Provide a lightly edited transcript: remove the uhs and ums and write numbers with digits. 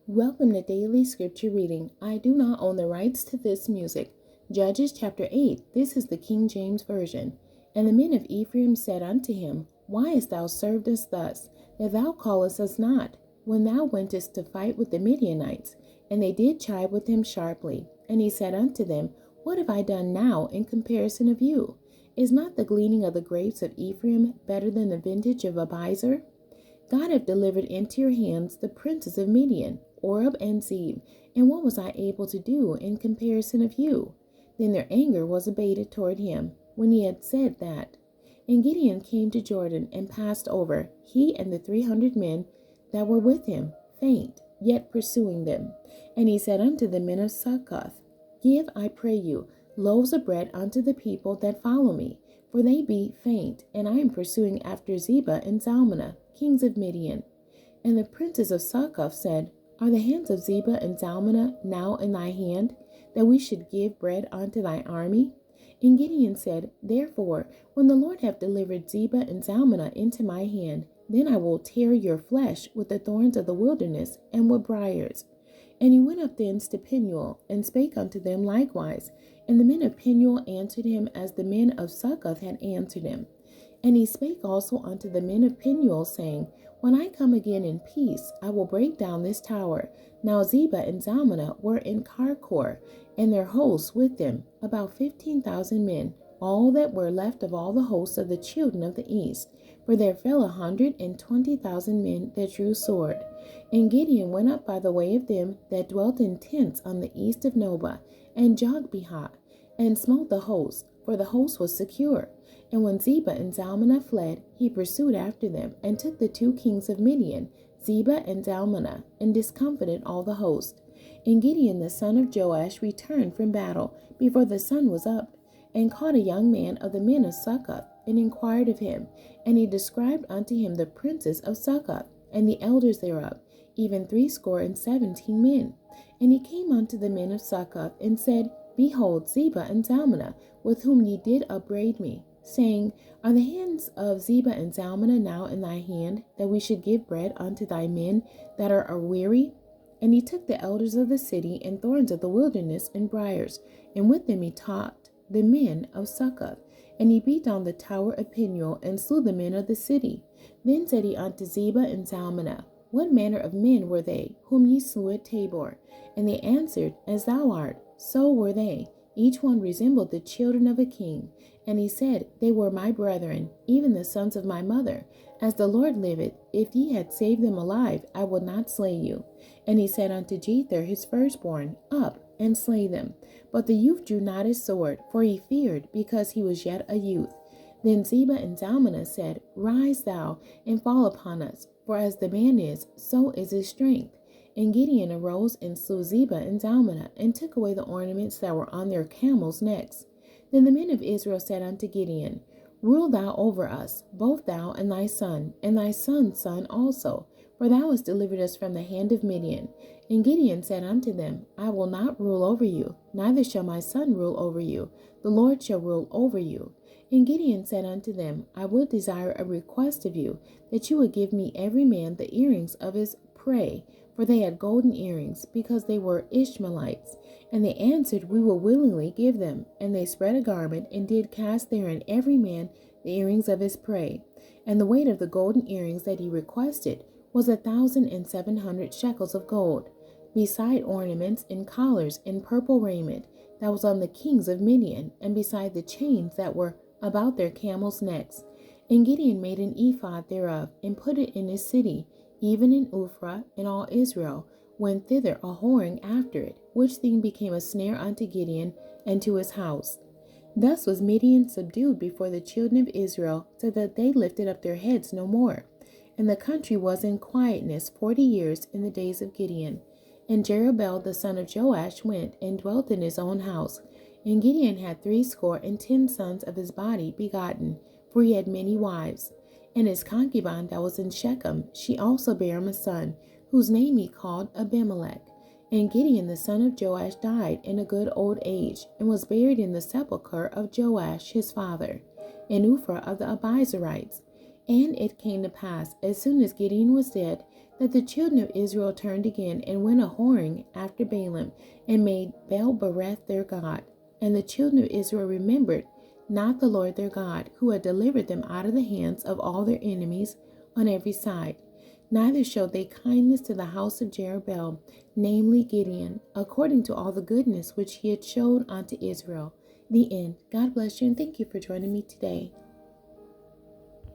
Welcome to Daily Scripture Reading. I do not own the rights to this music. Judges chapter 8. This is the King James Version. And the men of Ephraim said unto him, Why hast thou served us thus, that thou callest us not, when thou wentest to fight with the Midianites? And they did chide with him sharply. And he said unto them, What have I done now in comparison of you? Is not the gleaning of the grapes of Ephraim better than the vintage of Abiezer? God hath delivered into your hands the princes of Midian, Oreb and Zeb, and what was I able to do in comparison of you? Then their anger was abated toward him, when he had said that. And Gideon came to Jordan, and passed over, he and the 300 men that were with him, faint, yet pursuing them. And he said unto the men of Succoth, Give, I pray you, loaves of bread unto the people that follow me, for they be faint, and I am pursuing after Zebah and Zalmunna, kings of Midian. And the princes of Succoth said, Are the hands of Zebah and Zalmunna now in thy hand, that we should give bread unto thy army? And Gideon said, Therefore, when the Lord hath delivered Zebah and Zalmunna into my hand, then I will tear your flesh with the thorns of the wilderness and with briars. And he went up thence to Penuel, and spake unto them likewise. And the men of Penuel answered him as the men of Succoth had answered him. And he spake also unto the men of Penuel, saying, When I come again in peace, I will break down this tower. Now Zebah and Zalmunna were in Karkor, and their hosts with them, about 15,000 men, all that were left of all the hosts of the children of the east. For there fell 120,000 men that drew sword. And Gideon went up by the way of them that dwelt in tents on the east of Nobah, and Jogbehah, and smote the host, for the host was secure. And when Zebah and Zalmunna fled, he pursued after them, and took the 2 kings of Midian, Zebah and Zalmunna, and discomfited all the host. And Gideon the son of Joash returned from battle before the sun was up, and caught a young man of the men of Succoth, and inquired of him. And he described unto him the princes of Succoth, and the elders thereof, even 70 men. And he came unto the men of Succoth, and said, Behold, Zebah and Zalmunna, with whom ye did upbraid me, saying, Are the hands of Zebah and Zalmunna now in thy hand, that we should give bread unto thy men that are aweary? And he took the elders of the city, and thorns of the wilderness, and briars, and with them he taught the men of Succoth. And he beat down the tower of Penuel, and slew the men of the city. Then said he unto Zebah and Zalmunna, What manner of men were they, whom ye slew at Tabor? And they answered, As thou art, so were they. Each one resembled the children of a king. And he said, They were my brethren, even the sons of my mother. As the Lord liveth, if ye had saved them alive, I would not slay you. And he said unto Jether his firstborn, Up, and slay them. But the youth drew not his sword, for he feared, because he was yet a youth. Then Zebah and Zalmunna said, Rise thou, and fall upon us, for as the man is, so is his strength. And Gideon arose and slew Zebah and Zalmunna, and took away the ornaments that were on their camels' necks. Then the men of Israel said unto Gideon, Rule thou over us, both thou and thy son's son also, for thou hast delivered us from the hand of Midian. And Gideon said unto them, I will not rule over you, neither shall my son rule over you. The Lord shall rule over you. And Gideon said unto them, I would desire a request of you, that you would give me every man the earrings of his prey, for they had golden earrings, because they were Ishmaelites. And they answered, We will willingly give them. And they spread a garment, and did cast therein every man the earrings of his prey. And the weight of the golden earrings that he requested was 1,700 shekels of gold, beside ornaments and collars and purple raiment that was on the kings of Midian, and beside the chains that were about their camels' necks. And Gideon made an ephod thereof, and put it in his city, even in Ophrah, and all Israel went thither a whoring after it, which thing became a snare unto Gideon and to his house. Thus was Midian subdued before the children of Israel, so that they lifted up their heads no more. And the country was in quietness 40 years in the days of Gideon. And Jerubbaal the son of Joash went and dwelt in his own house. And Gideon had 70 sons of his body begotten, for he had many wives. And his concubine that was in Shechem, she also bare him a son, whose name he called Abimelech. And Gideon the son of Joash died in a good old age, and was buried in the sepulchre of Joash his father, in Ophrah of the Abiezrites. And it came to pass, as soon as Gideon was dead, that the children of Israel turned again and went a whoring after Balaam, and made Baal-berith their god. And the children of Israel remembered not the Lord their God, who had delivered them out of the hands of all their enemies on every side. Neither showed they kindness to the house of Jerubbaal, namely Gideon, according to all the goodness which he had showed unto Israel. The end. God bless you, and thank you for joining me today.